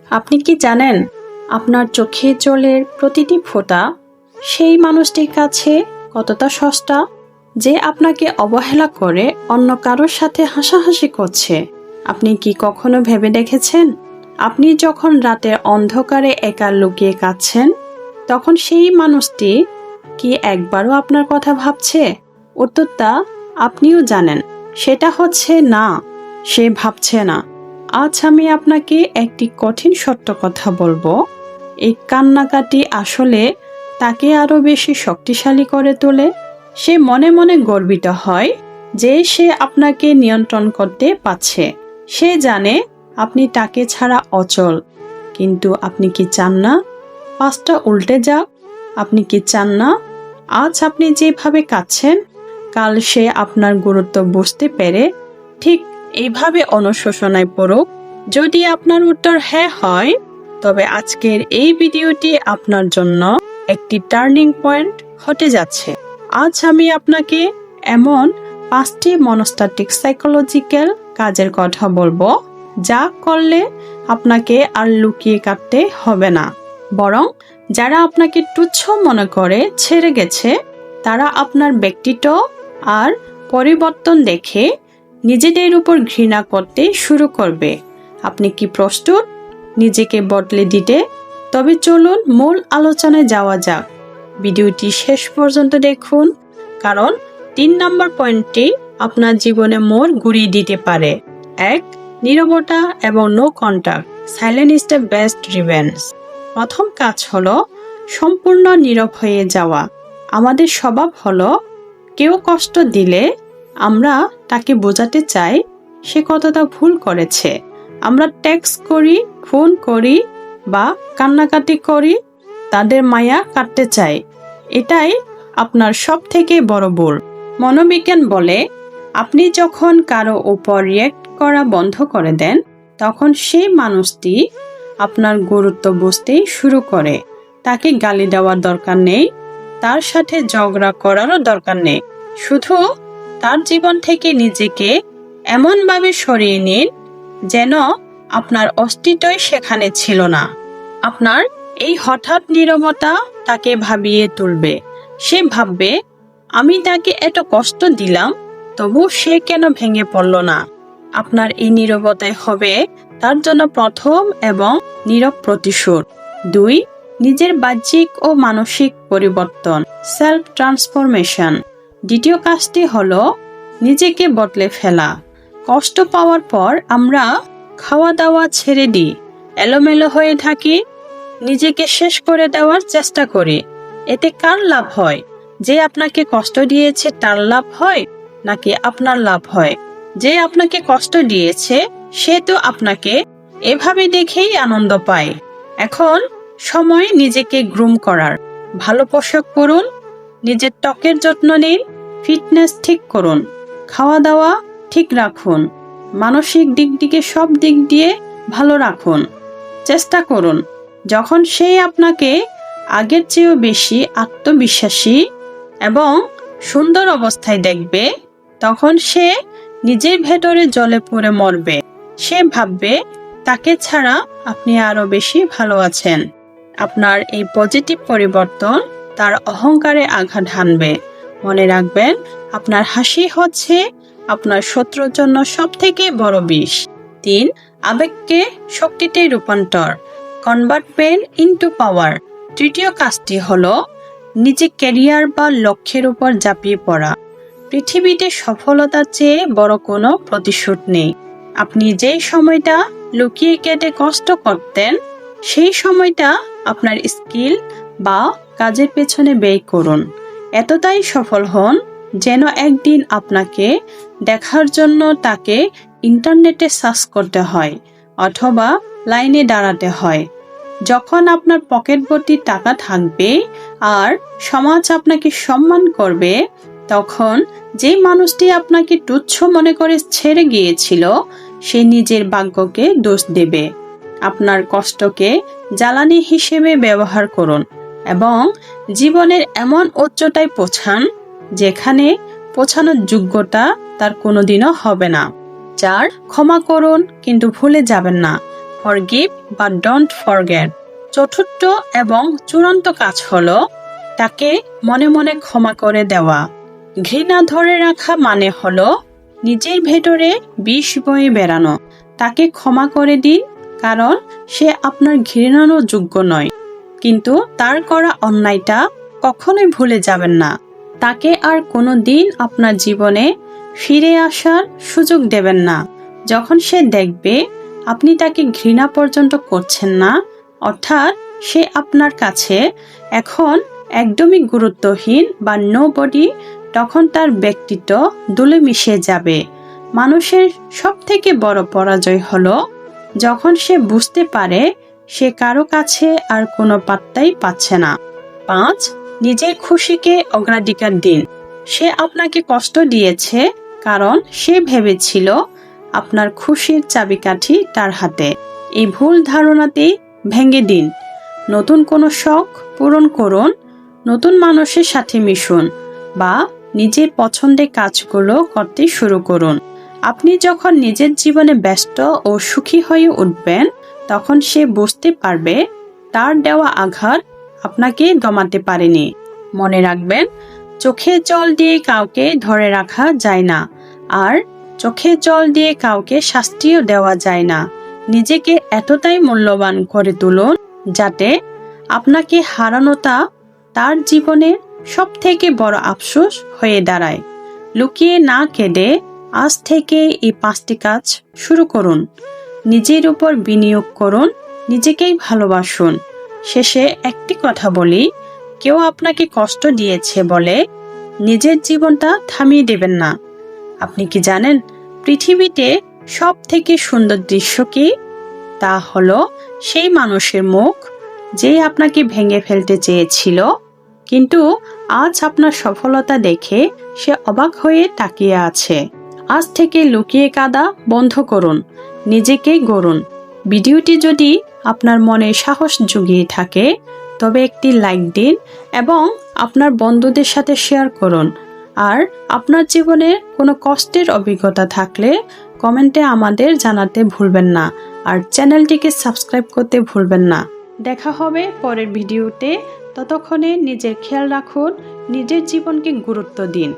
আপনি কি জানেন আপনার চোখে জলের প্রতিটি ফোঁটা সেই মানুষটির কাছে কতটা সস্তা, যে আপনাকে অবহেলা করে অন্য কারোর সাথে হাসাহাসি করছে? আপনি কি কখনো ভেবে দেখেছেন, আপনি যখন রাতের অন্ধকারে একা লুকিয়ে কাঁদছেন, তখন সেই মানুষটি কি একবারও আপনার কথা ভাবছে? উত্তরটা আপনিও জানেন, সেটা হচ্ছে না, সে ভাবছে না। আজ আমি আপনাকে একটি কঠিন সত্য কথা বলবো। এই কান্নাকাটি আসলে তাকে আরো বেশি শক্তিশালী করে তোলে। সে মনে মনে গর্বিত হয় যে সে আপনাকে নিয়ন্ত্রণ করতে পারছে। সে জানে আপনি তাকে ছাড়া অচল। কিন্তু আপনি কি চান না পাঁচটা উল্টে যাক? আপনি কি চান না আজ আপনি যেভাবে কাঁদছেন, কাল সে আপনার গুরুত্ব বুঝতে পেরে ঠিক এইভাবে অনুশোচনায় পড়ুক? যদি আপনার উত্তর হ্যাঁ হয়, তবে আজকের এই ভিডিওটি আপনার জন্য একটি টার্নিং পয়েন্ট হতে যাচ্ছে। আজ আমি আপনাকে এমন 5টি মনস্তাত্ত্বিক সাইকোলজিক্যাল কাজের কথা বলবো, যা করলে আপনাকে আর লুকিয়ে কাটতে হবে না, বরং যারা আপনাকে তুচ্ছ মনে করে ছেড়ে গেছে, তারা আপনার ব্যক্তিত্ব আর পরিবর্তন দেখে নিজেদের উপর ঘৃণা করতে শুরু করবে। আপনি কি প্রস্তুত নিজেকে বদলে দিতে? তবে চলুন মূল আলোচনায় যাওয়া যাক। ভিডিওটি শেষ পর্যন্ত দেখুন, কারণ 3 নম্বর পয়েন্টটি আপনার জীবনে মোড় ঘুরিয়ে দিতে পারে। 1. নীরবতা এবং no contact. Silent is the best revenge. প্রথম কাজ হলো সম্পূর্ণ নীরব হয়ে যাওয়া। আমাদের স্বভাব হলো কেউ কষ্ট দিলে আমরা তাকে বোঝাতে চাই সে কতটা ভুল করেছে। আমরা টেক্সট করি, ফোন করি বা কান্নাকাটি করি, তাদের মায়া কাটতে চাই। এটাই আপনার সব থেকে বড় ভুল। মনোবিজ্ঞান বলে, আপনি যখন কারো উপর রিয়েক্ট করা বন্ধ করে দেন, তখন সেই মানুষটি আপনার গুরুত্ব বুঝতেই শুরু করে। তাকে গালি দেওয়ার দরকার নেই, তার সাথে ঝগড়া করারও দরকার নেই। শুধু তার জীবন থেকে নিজেকে এমনভাবে সরিয়ে নিন যেন আপনার অস্তিত্বই সেখানে ছিল না। আপনার এই হঠাৎ নীরবতা তাকে ভাবিয়ে তুলবে। সে ভাববে, আমি তাকে এত কষ্ট দিলাম, তবু সে কেন ভেঙে পড়ল না? আপনার এই নীরবতাই হবে তার জন্য প্রথম এবং নীরব প্রতিশোধ। 2. নিজের বাহ্যিক ও মানসিক পরিবর্তন। Self transformation. দ্বিতীয় কাজটি হলো নিজেকে বদলে ফেলা। কষ্ট পাওয়ার পর আমরা খাওয়া দাওয়া ছেড়ে দিই, এলোমেলো হয়ে থাকি, নিজেকে শেষ করে দেওয়ার চেষ্টা করি। এতে কার লাভ হয়? যে আপনাকে কষ্ট দিয়েছে তার লাভ হয়, নাকি আপনার লাভ হয়? যে আপনাকে কষ্ট দিয়েছে সে তো আপনাকে এভাবে দেখেই আনন্দ পায়। এখন সময় নিজেকে গ্রুম করার। ভালো পোশাক পরুন, নিজের ত্বকের যত্ন নিন, ফিটনেস ঠিক করুন, খাওয়া দাওয়া ঠিক রাখুন, মানসিক দিক সব দিক দিয়ে ভালো রাখুন। চেষ্টা করুন যখন সে আপনাকে আগের চেয়েও বেশি আত্মবিশ্বাসী এবং সুন্দর অবস্থায় দেখবে, তখন সে নিজের ভেতরে জ্বলে পুড়ে মরবে। সে ভাববে তাকে ছাড়া আপনি আরো বেশি ভালো আছেন। আপনার এই পজিটিভ পরিবর্তন তার অহংকারে আঘাত হানবে। মনে রাখবেন, আপনার হাসি হচ্ছে আপনার শত্রুর জন্য সব থেকে বড় বিষ। 3. আবেগকে শক্তিতে রূপান্তর। কনভার্ট পেইন ইনটু পাওয়ার। তৃতীয় কাজটি হলো নিজে ক্যারিয়ার বা লক্ষ্যের উপর ঝাঁপিয়ে পড়া। পৃথিবীতে সফলতার চেয়ে বড় কোনো প্রতিশোধ নেই। আপনি যেই সময়টা লুকিয়ে কেটে কষ্ট করতেন, সেই সময়টা আপনার স্কিল বা কাজের পেছনে ব্যয় করুন। এতটাই সফল হন যেন একদিন আপনাকে দেখার জন্য তাকে ইন্টারনেটে সার্চ করতে হয় অথবা লাইনে দাঁড়াতে হয়। যখন আপনার পকেট ভর্তি টাকা থাকবে আর সমাজ আপনাকে সম্মান করবে, তখন যে মানুষটি আপনাকে তুচ্ছ মনে করে ছেড়ে গিয়েছিল সে নিজের ভাগ্যকে দোষ দেবে। আপনার কষ্টকে জ্বালানি হিসেবে ব্যবহার করুন এবং জীবনের এমন উচ্চতায় পৌঁছান যেখানে পৌঁছানোর যোগ্যতা তার কোনোদিনও হবে না। 4. ক্ষমা করুন কিন্তু ভুলে যাবেন না। ফরগিভ বা ডোন্ট ফরগেট। চতুর্থ এবং চূড়ান্ত কাজ হলো তাকে মনে মনে ক্ষমা করে দেওয়া। ঘৃণা ধরে রাখা মানে হলো নিজের ভেতরে বিষ বয়ে বেড়ানো। তাকে ক্ষমা করে দিন, কারণ সে আপনার ঘৃণারও যোগ্য নয়, কিন্তু তার করা অন্যায়টা কখনোই ভুলে যাবেন না। তাকে আর কোনো দিন আপনার জীবনে ফিরে আসার সুযোগ দেবেন না। যখন সে দেখবে আপনি তাকে ঘৃণা পর্যন্ত করছেন না, অর্থাৎ সে আপনার কাছে এখন একদমই গুরুত্বহীন বা নোবডি, তখন তার ব্যক্তিত্ব ধুলে মিশে যাবে। মানুষের সবথেকে বড় পরাজয় হলো যখন সে বুঝতে পারে সে কারো কাছে আর কোনো পাত্তাই পাচ্ছে না। 5. নিজের খুশিকে অগ্রাধিকার দিন। সে আপনাকে কষ্ট দিয়েছে কারণ সে ভেবেছিল আপনার খুশির চাবিকাঠি তার হাতে। এই ভুল ধারণাতেই ভেঙে দিন। নতুন কোনো শখ পূরণ করুন, নতুন মানুষের সাথে মিশুন বা নিজের পছন্দের কাজগুলো করতে শুরু করুন। আপনি যখন নিজের জীবনে ব্যস্ত ও সুখী হয়ে উঠবেন, তখন সে বুঝতে পারবে তার দেওয়া আঘাত আপনাকে দমাতে পারেনি। মনে রাখবেন, চোখে জল দিয়ে কাউকে ধরে রাখা যায় না, আর চোখে জল দিয়ে কাউকে শাস্তিও দেওয়া যায় না। নিজেকে এতটাই মূল্যবান করে তুলুন যাতে আপনাকে হারানোটা তার জীবনের সব থেকে বড় আফসোস হয়ে দাঁড়ায়। লুকিয়ে না কেঁদে আজ থেকে এই 5টি কাজ শুরু করুন। নিজের উপর বিনিয়োগ করুন, নিজেকেই ভালোবাসুন। শেষে একটি কথা বলি, কেউ আপনাকে কষ্ট দিয়েছে বলে নিজের জীবনটা থামিয়ে দেবেন না। আপনি কি জানেন পৃথিবীতে সব থেকে সুন্দর দৃশ্য কি? তা হলো সেই মানুষের মুখ যে আপনাকে ভেঙে ফেলতে চেয়েছিল, কিন্তু আজ আপনার সফলতা দেখে সে অবাক হয়ে তাকিয়ে আছে। আজ থেকে লুকিয়ে কাঁদা বন্ধ করুন, নিজেকে গড়ুন। ভিডিওটি যদি আপনার মনে সাহস জুগিয়ে থাকে তবে একটি লাইক দিন এবং আপনার বন্ধুদের সাথে শেয়ার করুন। আর আপনার জীবনে কোনো কষ্টের অভিজ্ঞতা থাকলে কমেন্টে আমাদের জানাতে ভুলবেন না, আর চ্যানেলটিকে সাবস্ক্রাইব করতে ভুলবেন না। দেখা হবে পরের ভিডিওতে। ততক্ষণে নিজের খেয়াল রাখুন, নিজের জীবনকে গুরুত্ব দিন।